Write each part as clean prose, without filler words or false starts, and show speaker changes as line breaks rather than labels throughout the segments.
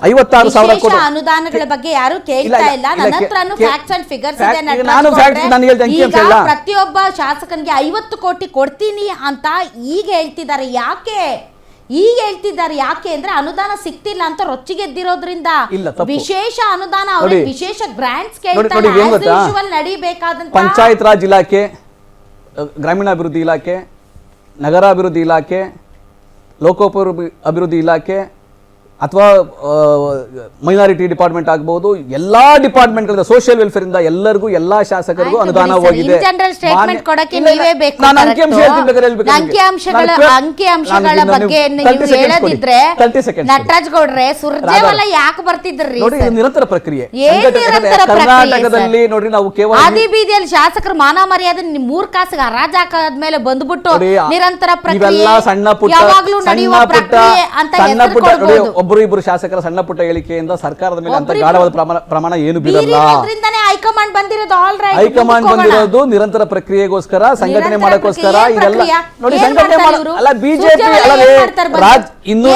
56,000 ಕೋಟಿ
ಅನುದಾನಗಳ ಬಗ್ಗೆ ಯಾರು ಕೇಳ್ತಾ ಇಲ್ಲ. ನನ್ನ ಹತ್ರನೂ ಫ್ಯಾಕ್ಟ್ಸ್ ಅಂಡ್ ಫಿಗರ್ಸ್ ಇದೆ. ಈಗ ಪ್ರತಿಯೊಬ್ಬ ಶಾಸಕನಿಗೆ 50 ಕೋಟಿ ಕೊಡ್ತೀನಿ ಅಂತ ಈಗ ಹೇಳ್ತಿದ್ದಾರೆ. ಯಾಕೆ ಅಂದ್ರೆ ಅನುದಾನ ಸಿಕ್ತಿಲ್ಲ ಅಂತ ರೊಚ್ಚಿಗೆದ್ದಿರೋದ್ರಿಂದ ವಿಶೇಷ ಅನುದಾನ ಅವರಿಗೆ ವಿಶೇಷ ಗ್ರಾಂಟ್ಸ್ ಕೇಳ್ತಾರೆ. ನಡಿಬೇಕಾದಂತ
ಪಂಚಾಯತ್ ರಾಜ್ ಇಲಾಖೆ, ಗ್ರಾಮೀಣಾಭಿವೃದ್ಧಿ ಇಲಾಖೆ, ನಗರಾಭಿವೃದ್ಧಿ ಇಲಾಖೆ, ಲೋಕೋಪಯೋಗಿ ಅಭಿವೃದ್ಧಿ ಇಲಾಖೆ ಅಥವಾ ಮೈನಾರಿಟಿ ಡಿಪಾರ್ಟ್ಮೆಂಟ್ ಆಗಬಹುದು, ಎಲ್ಲಾ ಡಿಪಾರ್ಟ್ಮೆಂಟ್ಗಳಿಂದ ಸೋಷಿಯಲ್ ವೆಲ್ಫೇರ್ ಇಂದ ಎಲ್ಲರಿಗೂ ಎಲ್ಲಾ ಶಾಸಕರಿಗೂ ಅನುದಾನ ಹೋಗಿದೆ.
ಅಂಕಿಅಂಶಗಳ ಬಗ್ಗೆ ಹೇಳದಿದ್ರೆ ನಟರಾಜ್ ಗೌಡ್ರೆ ಸುರ್ಜೇವಾಲ ಯಾಕೆ ಬರ್ತಿದ್ರಿ?
ನಿರಂತರ ಪ್ರಕ್ರಿಯೆ
ಕರ್ನಾಟಕದಲ್ಲಿ ನೋಡ್ರಿ. ನಾವು ಕೇವಲ ಆದಿ ಬೀದಿಯಲ್ಲಿ ಶಾಸಕರು ಮಾನ ಮರ್ಯಾದೆ 3 ಕಾಸಿಗೆ ಹರಾಜ್ ಹಾಕೋದ್ಮೇಲೆ ಬಂದ್ಬಿಟ್ಟು ನಿರಂತರ ಪ್ರಕ್ರಿಯೆ ಯಾವಾಗ್ಲೂ ನಡೆಯುವ ಪ್ರಕ್ರಿಯೆ ಅಂತ ಹೆಸರು
ಒಬ್ಬರು ಇಬ್ಬರು ಶಾಸಕರ ಸಣ್ಣ ಪುಟ್ಟ ಹೇಳಿಕೆಯಿಂದ ಸರ್ಕಾರದ ಮೇಲೆ ಅಂತ ಗಾಢವಾದ ಪ್ರಮಾಣ ಏನು ಬೀಳಲ್ಲ.
ಹೈಕಮಾಂಡ್
ಬಂದಿರೋದು ನಿರಂತರ ಪ್ರಕ್ರಿಯೆಗೋಸ್ಕರ, ಸಂಘಟನೆ ಮಾಡೋಕ್ಕೋಸ್ಕರ. ಇದೆಲ್ಲ ನೋಡಿ, ಸಂಘಟನೆ ಅಲ್ಲ ಬಿಜೆಪಿ ಇನ್ನು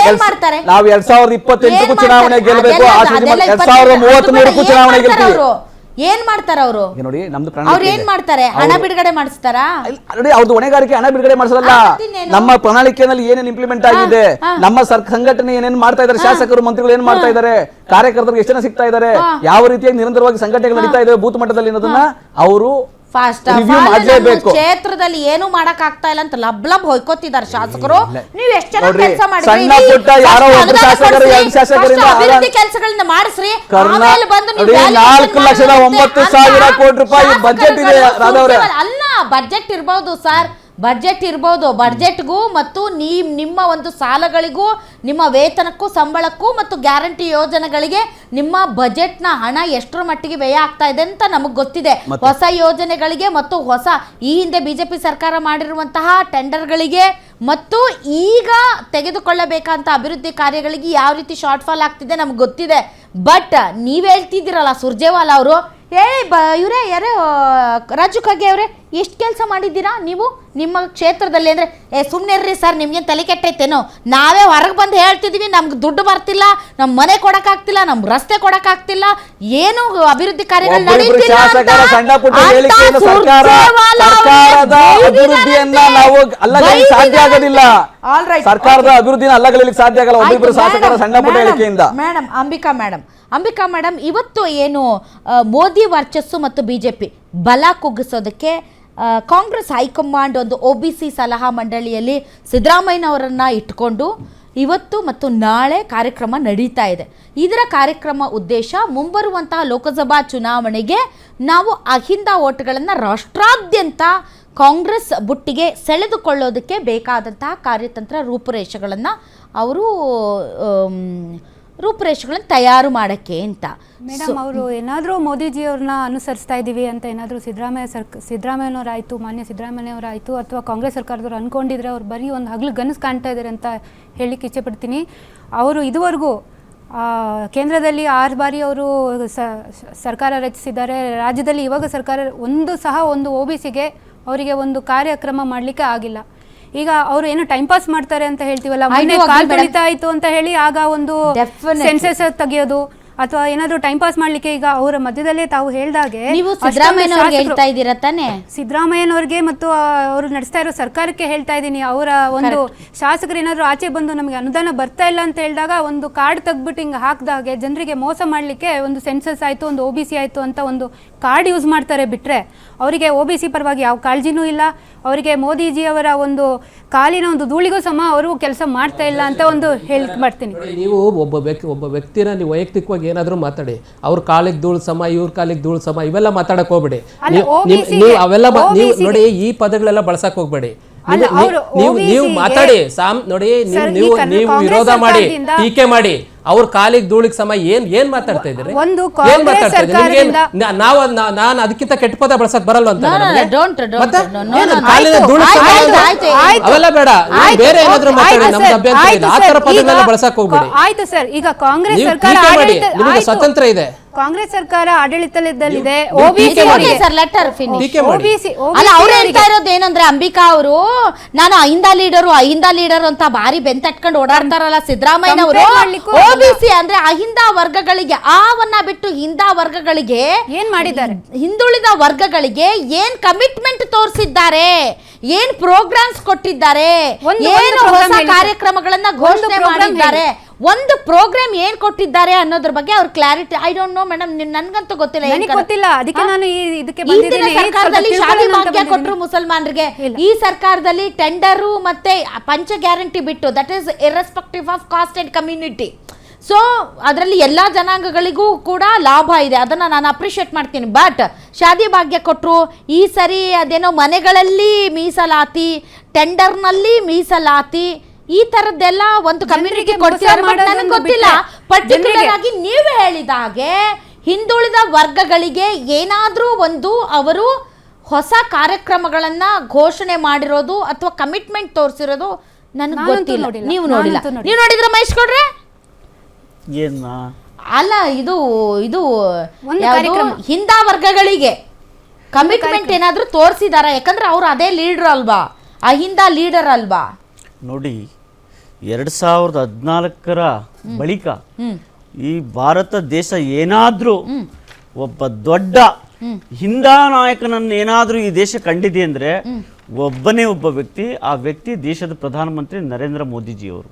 ನಾವು 2028 ಚುನಾವಣೆ ಗೆಲ್ಲಬೇಕು, 2033 ಚುನಾವಣೆ ಗೆಲ್ತೀವಿ.
ಏನ್ ಮಾಡ್ತಾರ ಅವರು?
ನೋಡಿ, ನಮ್ದು
ಅವ್ರು ಏನ್ ಮಾಡ್ತಾರೆ? ಹಣ ಬಿಡುಗಡೆ ಮಾಡಿಸ್ತಾರಾ?
ನೋಡಿ, ಅವ್ರದ್ದು ಹೊಣೆಗಾರಿಕೆ ಹಣ ಬಿಡುಗಡೆ ಮಾಡಿಸಲ್ಲ. ನಮ್ಮ ಪ್ರಣಾಳಿಕೆಯಲ್ಲಿ ಏನೇನು ಇಂಪ್ಲಿಮೆಂಟ್ ಆಗಿದೆ, ನಮ್ಮ ಸಂಘಟನೆ ಏನೇನು ಮಾಡ್ತಾ ಇದಾರೆ, ಶಾಸಕರು ಮಂತ್ರಿಗಳು ಏನ್ ಮಾಡ್ತಾ ಇದಾರೆ, ಕಾರ್ಯಕರ್ತರಿಗೆ ಎಷ್ಟು ಜನ ಸಿಗ್ತಾ ಇದಾರೆ, ಯಾವ ರೀತಿಯಾಗಿ ನಿರಂತರವಾಗಿ ಸಂಘಟನೆಗಳು ನಡೀತಾ ಇದಾವೆ ಬೂತ್ ಮಟ್ಟದಲ್ಲಿ ಅನ್ನೋದನ್ನ ಅವರು
ಕ್ಷೇತ್ರದಲ್ಲಿ ಏನು ಮಾಡಕ್ ಆಗ್ತಾ ಇಲ್ಲ ಅಂತ ಲಬ್ ಹೊಯ್ಕೋತಿದ್ದಾರೆ ಶಾಸಕರು. ನೀವು ಎಷ್ಟು ಜನ ಕೆಲಸ ಮಾಡಿದ್ರಿ? ಅಭಿವೃದ್ಧಿ ಕೆಲಸಗಳನ್ನ ಮಾಡಿಸ್ರಿ.
4,09,000 ಕೋಟಿ ರೂಪಾಯಿ ಬಜೆಟ್ ಇದೆ.
ಅಲ್ಲ, ಬಜೆಟ್ ಇರ್ಬೋದು ಸರ್, ಬಜೆಟ್ ಇರ್ಬೋದು. ಬಜೆಟ್ಗೂ ಮತ್ತು ನಿಮ್ಮ ಒಂದು ಸಾಲಗಳಿಗೂ, ನಿಮ್ಮ ವೇತನಕ್ಕೂ, ಸಂಬಳಕ್ಕೂ ಮತ್ತು ಗ್ಯಾರಂಟಿ ಯೋಜನೆಗಳಿಗೆ ನಿಮ್ಮ ಬಜೆಟ್ನ ಹಣ ಎಷ್ಟರ ಮಟ್ಟಿಗೆ ವ್ಯಯ ಆಗ್ತಾ ಇದೆ ಅಂತ ನಮಗೆ ಗೊತ್ತಿದೆ. ಹೊಸ ಯೋಜನೆಗಳಿಗೆ ಮತ್ತು ಈ ಹಿಂದೆ ಬಿಜೆಪಿ ಸರ್ಕಾರ ಮಾಡಿರುವಂತಹ ಟೆಂಡರ್ಗಳಿಗೆ ಮತ್ತು ಈಗ ತೆಗೆದುಕೊಳ್ಳಬೇಕಂತ ಅಭಿವೃದ್ಧಿ ಕಾರ್ಯಗಳಿಗೆ ಯಾವ ರೀತಿ ಶಾರ್ಟ್ ಫಾಲ್ ಆಗ್ತಿದೆ ನಮ್ಗೆ ಗೊತ್ತಿದೆ. ಬಟ್ ನೀವ್ ಹೇಳ್ತಿದ್ದೀರಲ್ಲ ಸುರ್ಜೇವಾಲಾ ಅವರು, ಇವರೇ ಯಾರೇ ರಾಜು ಖರ್ಗೆ ಅವರೇ, ಎಷ್ಟು ಕೆಲಸ ಮಾಡಿದ್ದೀರಾ ನೀವು ನಿಮ್ಮ ಕ್ಷೇತ್ರದಲ್ಲಿ? ಅಂದರೆ ಸುಮ್ಮನೆ ಇರ್ರಿ ಸರ್, ನಿಮ್ಗೇನು ತಲೆ ಕೆಟ್ಟೈತೇನೋ? ನಾವೇ ಹೊರಗೆ ಬಂದು ಹೇಳ್ತಿದ್ದೀವಿ, ನಮ್ಗೆ ದುಡ್ಡು ಬರ್ತಿಲ್ಲ, ನಮ್ಮ ಮನೆ ಕೊಡೋಕ್ಕಾಗ್ತಿಲ್ಲ, ನಮ್ಮ ರಸ್ತೆ ಕೊಡೋಕ್ಕಾಗ್ತಿಲ್ಲ, ಏನು ಅಭಿವೃದ್ಧಿ ಕಾರ್ಯಗಳು ನಡೀತಿಲ್ಲ.
ಸರ್ಕಾರದ ಅಭಿವೃದ್ಧಿನ ಅಲ್ಲಗಲಿಕ್ಕೆ ಸಾಧ್ಯ ಆಗಲ್ಲ ಒಬ್ಬೊಬ್ಬರು ಶಾಸಕರ ಸಣ್ಣ ಪುಟ್ಟ ಹೇಳಿಕೆಯಿಂದ.
ಅಂಬಿಕಾ ಮೇಡಮ್, ಇವತ್ತು ಏನು ಮೋದಿ ವರ್ಚಸ್ಸು ಮತ್ತು ಬಿಜೆಪಿ ಬಲ ಕುಗ್ಗಿಸೋದಕ್ಕೆ ಕಾಂಗ್ರೆಸ್ ಹೈಕಮಾಂಡ್ ಒಂದು OBC ಸಲಹಾ ಮಂಡಳಿಯಲ್ಲಿ ಸಿದ್ದರಾಮಯ್ಯನವರನ್ನು ಇಟ್ಕೊಂಡು ಇವತ್ತು ಮತ್ತು ನಾಳೆ ಕಾರ್ಯಕ್ರಮ ನಡೀತಾ ಇದೆ. ಇದರ ಕಾರ್ಯಕ್ರಮ ಉದ್ದೇಶ ಮುಂಬರುವಂತಹ ಲೋಕಸಭಾ ಚುನಾವಣೆಗೆ ನಾವು ಅಹಿಂದ ಓಟ್ಗಳನ್ನು ರಾಷ್ಟ್ರಾದ್ಯಂತ ಕಾಂಗ್ರೆಸ್ ಬುಟ್ಟಿಗೆ ಸೆಳೆದುಕೊಳ್ಳೋದಕ್ಕೆ ಬೇಕಾದಂತಹ ಕಾರ್ಯತಂತ್ರ ರೂಪುರೇಷೆಗಳನ್ನು ತಯಾರು ಮಾಡೋಕ್ಕೆ ಅಂತ.
ಮೇಡಮ್, ಅವರು ಏನಾದರೂ ಮೋದಿಜಿಯವ್ರನ್ನ ಅನುಸರಿಸ್ತಾ ಇದ್ದೀವಿ ಅಂತ ಏನಾದರೂ ಸಿದ್ದರಾಮಯ್ಯನವರಾಯಿತು, ಮಾನ್ಯ ಸಿದ್ದರಾಮಯ್ಯನವರಾಯಿತು ಅಥವಾ ಕಾಂಗ್ರೆಸ್ ಸರ್ಕಾರದವ್ರು ಅಂದ್ಕೊಂಡಿದ್ರೆ ಅವ್ರು ಬರೀ ಒಂದು ಹಗಲು ಗನಸು ಕಾಣ್ತಾ ಇದ್ದಾರೆ ಅಂತ ಹೇಳಲಿಕ್ಕೆ ಇಚ್ಛೆಪಡ್ತೀನಿ. ಅವರು ಇದುವರೆಗೂ ಕೇಂದ್ರದಲ್ಲಿ 6 ಬಾರಿ ಅವರು ಸರ್ಕಾರ ರಚಿಸಿದ್ದಾರೆ. ರಾಜ್ಯದಲ್ಲಿ ಇವಾಗ ಸರ್ಕಾರ ಒಂದು OBCಗೆ ಅವರಿಗೆ ಒಂದು ಕಾರ್ಯಕ್ರಮ ಮಾಡಲಿಕ್ಕೆ ಆಗಿಲ್ಲ. ಈಗ ಅವರು ಏನು ಟೈಮ್ ಪಾಸ್ ಮಾಡ್ತಾರೆ ಅಂತ ಹೇಳ್ತೀವಲ್ಲ, ಮೊನ್ನೆ ಕಾಲ್ ಬೆಳೀತಾ ಆಯ್ತು ಅಂತ ಹೇಳಿ ಆಗ ಒಂದು ಸೆನ್ಸಸ್ ತೆಗೆಯೋದು ಅಥವಾ ಏನಾದರೂ ಟೈಮ್ ಪಾಸ್ ಮಾಡ್ಲಿಕ್ಕೆ ಈಗ ಅವರ ಮಧ್ಯದಲ್ಲೇ ತಾವು ಹೇಳ್ದಾಗೆ ಸಿದ್ದರಾಮಯ್ಯನವ್ರಿಗೆ ಮತ್ತು ಅವರು ನಡೆಸ್ತಾ ಇರೋ ಸರ್ಕಾರಕ್ಕೆ ಹೇಳ್ತಾ ಇದ್ದೀನಿ. ಅವರ ಒಂದು ಶಾಸಕರು ಏನಾದರೂ ಆಚೆ ಬಂದು ನಮಗೆ ಅನುದಾನ ಬರ್ತಾ ಇಲ್ಲ ಅಂತ ಹೇಳಿದಾಗ ಒಂದು ಕಾರ್ಡ್ ತೆಗ್ಬಿಟ್ಟು ಹಿಂಗೆ ಹಾಕಿದಾಗೆ ಜನರಿಗೆ ಮೋಸ ಮಾಡಲಿಕ್ಕೆ ಒಂದು ಸೆನ್ಸಸ್ ಆಯಿತು, ಒಂದು OBC ಆಯಿತು ಅಂತ ಒಂದು ಕಾರ್ಡ್ ಯೂಸ್ ಮಾಡ್ತಾರೆ. ಬಿಟ್ಟರೆ ಅವರಿಗೆ OBC ಪರವಾಗಿ ಯಾವ ಕಾಳಜಿನೂ ಇಲ್ಲ. ಅವರಿಗೆ ಮೋದಿಜಿಯವರ ಒಂದು ಕಾಲಿನ ಒಂದು ಧೂಳಿಗೂ ಸಮ ಅವರು ಕೆಲಸ ಮಾಡ್ತಾ ಇಲ್ಲ ಅಂತ ಒಂದು ಹೇಳಿಕೆ ಮಾಡ್ತೀನಿ.
ನೀವು ಒಬ್ಬ ವ್ಯಕ್ತಿನ ನೀವು ವೈಯಕ್ತಿಕವಾಗಿ ಏನಾದರೂ ಮಾತಾಡಿ, ಅವ್ರ ಕಾಲಿಗೆ ಧೂಳು ಸಮ, ಇವ್ರ ಕಾಲಿಗೆ ಧೂಳು ಸಮ, ಇವೆಲ್ಲ ಮಾತಾಡಕ್ ಹೋಗ್ಬೇಡಿ. ನೀವು ಅವೆಲ್ಲ ನೀವು ನೋಡಿ, ಈ ಪದಗಳೆಲ್ಲ ಬಳಸಕ್ ಹೋಗ್ಬೇಡಿ. ನೀವು ಮಾತಾಡಿ ನೋಡಿ, ನೀವು ವಿರೋಧ ಮಾಡಿ, ಟೀಕೆ ಮಾಡಿ, ಅವ್ರ ಕಾಲಿಗೆ ಧೂಳಿಗೆ ಸಮ ಏನ್ ಮಾತಾಡ್ತಾ ಇದ್ದೀರಿ? ಏನ್ ಮಾತಾಡ್ತಾ ಇದ್ದೀರಿ? ನಾನು ಅದಕ್ಕಿಂತ ಕೆಟ್ಟ ಪದ ಬಳಸಕ್ ಬರಲ್ಲ ಅಂತ ಅವೆಲ್ಲ ಬೇಡ. ಬೇರೆ ಏನಾದ್ರು ಮಾತಾಡಿ, ನಮ್ದು ಅಭ್ಯಂತರ ಇದೆ. ಆ ತರ ಪದಗಳನ್ನ ಬಳಸಕ್ ಹೋಗ್ಬೇಡಿ.
ಆಯ್ತು ಸರ್, ಈಗ ಕಾಂಗ್ರೆಸ್ ಸರ್ಕಾರ
ಮಾಡಿ, ನಿಮಗೆ ಸ್ವತಂತ್ರ ಇದೆ.
ಕಾಂಗ್ರೆಸ್ ಸರ್ಕಾರ ಆಡಳಿತದಲ್ಲಿದೆ
ಸರ್ ಲೆಟರ್ ಫಿನಿಶ್.
ಟೀಕೆ ಮಾಡಿ.
ಅಲ್ಲ ಅವ್ರು ಹೇಳ್ತಾ ಇರೋದು ಏನಂದ್ರೆ ಅಂಬಿಕಾ ಅವರು ನಾನು ಅಹಿಂದ ಲೀಡರ್ ಅಂತ ಬಾರಿ ಬೆಂತಟ್ಕೊಂಡು ಓಡಾಡ್ತಾರಲ್ಲ ಸಿದ್ದರಾಮಯ್ಯನವರು.
Compare ಮಾಡ್ಲಿಕ್ಕೂ
OBC ಅಂದ್ರೆ ಅಹಿಂದ ವರ್ಗಗಳಿಗೆ ಆವನ್ನ ಬಿಟ್ಟು ಹಿಂದ ವರ್ಗಗಳಿಗೆ
ಏನ್ ಮಾಡಿದ್ದಾರೆ?
ಹಿಂದುಳಿದ ವರ್ಗಗಳಿಗೆ ಏನ್ ಕಮಿಟ್ಮೆಂಟ್ ತೋರಿಸಿದ್ದಾರೆ, ಏನ್ ಪ್ರೋಗ್ರಾಮ್ಸ್ ಕೊಟ್ಟಿದ್ದಾರೆ, ಏನು ಹೊಸ ಕಾರ್ಯಕ್ರಮಗಳನ್ನ ಘೋಷಣೆ ಮಾಡಿದ್ದಾರೆ, ಒಂದು ಪ್ರೋಗ್ರಾಮ್ ಏನ್ ಕೊಟ್ಟಿದ್ದಾರೆ ಅನ್ನೋದ್ರ ಬಗ್ಗೆ ಅವ್ರ clarity. I don't know madam, ನನ್ಗಂತೂ ಗೊತ್ತಿಲ್ಲ.
ನನಗೆ ಗೊತ್ತಿಲ್ಲ, ಅದಕ್ಕೆ ನಾನು ಇದಕ್ಕೆ
ಹಿಂದಿನ
ಬಂದಿದ್ದೀನಿ.
ಸರ್ಕಾರದಲ್ಲಿ ಶಾದಿ ಭಾಗ್ಯ ಕೊಟ್ಟರು ಮುಸಲ್ಮಾನರಿಗೆ, ಈ ಸರ್ಕಾರದಲ್ಲಿ ಟೆಂಡರು ಮತ್ತೆ ಪಂಚ ಗ್ಯಾರಂಟಿ ಬಿಟ್ಟು, that is irrespective of cost and community. So ಅದರಲ್ಲಿ ಎಲ್ಲ ಜನಾಂಗಗಳಿಗೂ ಕೂಡ ಲಾಭ ಇದೆ, ಅದನ್ನ ನಾನು ಅಪ್ರಿಷಿಯೇಟ್ ಮಾಡ್ತೀನಿ. ಬಟ್ ಶಾದಿ ಭಾಗ್ಯ ಕೊಟ್ಟರು, ಈ ಸರಿ ಅದೇನೋ ಮನೆಗಳಲ್ಲಿ ಮೀಸಲಾತಿ, ಟೆಂಡರ್ನಲ್ಲಿ ಮೀಸಲಾತಿ, ಈ ತರದ್ದೆಲ್ಲ ಒಂದು ಕಮ್ಯುನಿಟಿ ಕೊಡ್ತಿದ್ದಾರೆ. ಬಟ್ ನನಗೆ ಗೊತ್ತಿಲ್ಲ ಪರ್ಟಿಕ್ಯುಲರ್ ಆಗಿ ನೀವು ಹೇಳಿದ ಹಾಗೆ ಹಿಂದುಳಿದ ವರ್ಗಗಳಿಗೆ ಏನಾದ್ರೂ ಒಂದು ಅವರು ಹೊಸ ಕಾರ್ಯಕ್ರಮಗಳನ್ನ ಘೋಷಣೆ ಮಾಡಿರೋದು ಅಥವಾ ಕಮಿಟ್ಮೆಂಟ್ ತೋರಿಸಿರೋದು ನನಗೆ ಗೊತ್ತಿಲ್ಲ. ನೀವು ನೋಡಿಲ್ಲ? ನೀವು ನೋಡಿದ್ರ ಮಹೇಶ್ ಗೌಡ್ರೆ? ಅಲ್ಲ, ಇದು ಹಿಂದ ವರ್ಗಗಳಿಗೆ ಕಮಿಟ್ಮೆಂಟ್ ಏನಾದ್ರೂ ತೋರಿಸಿದಾರ? ಯಾಕಂದ್ರೆ ಅವ್ರು ಅದೇ ಲೀಡರ್ ಅಲ್ವಾ, ಅಹಿಂದ ಲೀಡರ್ ಅಲ್ವಾ?
ನೋಡಿ, 2014 ಬಳಿಕ ಈ ಭಾರತ ದೇಶ ಏನಾದ್ರೂ ಒಬ್ಬ ದೊಡ್ಡ ಹಿಂದ ನಾಯಕನನ್ನು ಏನಾದ್ರೂ ಈ ದೇಶ ಕಂಡಿದೆ ಅಂದ್ರೆ ಒಬ್ಬನೇ ಒಬ್ಬ ವ್ಯಕ್ತಿ, ಆ ವ್ಯಕ್ತಿ ದೇಶದ ಪ್ರಧಾನಮಂತ್ರಿ ನರೇಂದ್ರ ಮೋದಿಜಿಯವರು.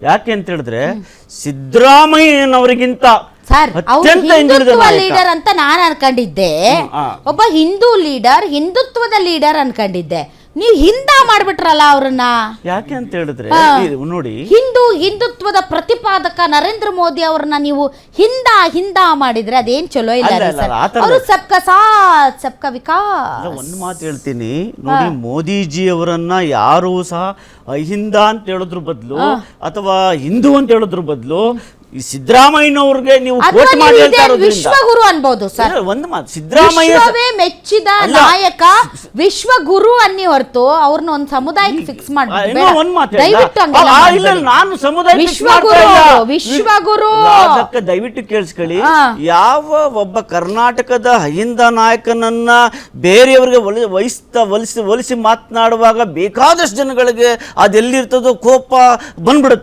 ಯಾಕೆ ಅಂತ ಹೇಳಿದ್ರೆ ಸಿದ್ದರಾಮಯ್ಯನವರಿಗಿಂತ ಅತ್ಯಂತ ಹಿಂದುಳಿದ
ಲೀಡರ್ ಅಂತ ನಾನು ಅನ್ಕೊಂಡಿದ್ದೆ. ಒಬ್ಬ ಹಿಂದೂ ಲೀಡರ್, ಹಿಂದುತ್ವದ ಲೀಡರ್ ಅನ್ಕೊಂಡಿದ್ದೆ. ನೀವು ಹಿಂದ ಮಾಡ್ಬಿಟ್ರಲ್ಲ ಅವ್ರನ್ನ.
ಯಾಕೆ ಅಂತ ಹೇಳಿದ್ರೆ ನೋಡಿ,
ಹಿಂದುತ್ವದ ಪ್ರತಿಪಾದಕ ನರೇಂದ್ರ ಮೋದಿ ಅವ್ರನ್ನ ನೀವು ಹಿಂದ ಮಾಡಿದ್ರೆ ಅದೇನ್ ಚಲೋ ಇಲ್ಲ. ಅವರು ಸಬ್ಕಾ ಸಾಥ್ ಸಬ್ಕಾ ವಿಕಾಸ್.
ಒಂದು ಮಾತು ಹೇಳ್ತೀನಿ ನೋಡಿ, ಮೋದಿಜಿ ಅವರನ್ನ ಯಾರು ಸಹ ಅಹಿಂದ ಅಂತ ಹೇಳೋದ್ರ ಬದಲು ಅಥವಾ ಹಿಂದೂ ಅಂತ ಹೇಳೋದ್ರ ಬದಲು ಈ ಸಿದ್ದರಾಮಯ್ಯನವ್ರಿಗೆ ನೀವು ಕೋಟ್ ಮಾಡಿ ಹೇಳ್ತಾ ಇರೋದ್ರಿಂದ
ವಿಶ್ವಗುರು ಅನ್ಬಹುದು ಸರ್.
ಒಂದು ಮಾತು, ಸಿದ್ದರಾಮಯ್ಯ
ಮೆಚ್ಚಿದ ನಾಯಕ ವಿಶ್ವಗುರು ಅನ್ನಿ ಹೊರತು ಅವ್ರನ್ನ ಒಂದು ಸಮುದಾಯಕ್ಕೆ ಫಿಕ್ಸ್ ಮಾಡ್ಬಿಟ್ಟು
ನಾನು ಸಮುದಾಯ
ವಿಶ್ವಗುರು
ದಯವಿಟ್ಟು ಕೇಳಿಸ್ಕೊಳ್ಳಿ. ಯಾವ ಒಬ್ಬ ಕರ್ನಾಟಕದ ಅಹಿಂದ ನಾಯಕನನ್ನ ಬೇರೆಯವರಿಗೆ ಒಲಿಸಿ ಮಾತನಾಡುವಾಗ ಬೇಕಾದಷ್ಟು ಜನಗಳಿಗೆ ಅದೆಲ್ಲಿರ್ತದೋ ಕೋಪ ಬಂದ್ಬಿಡುತ್ತೆ.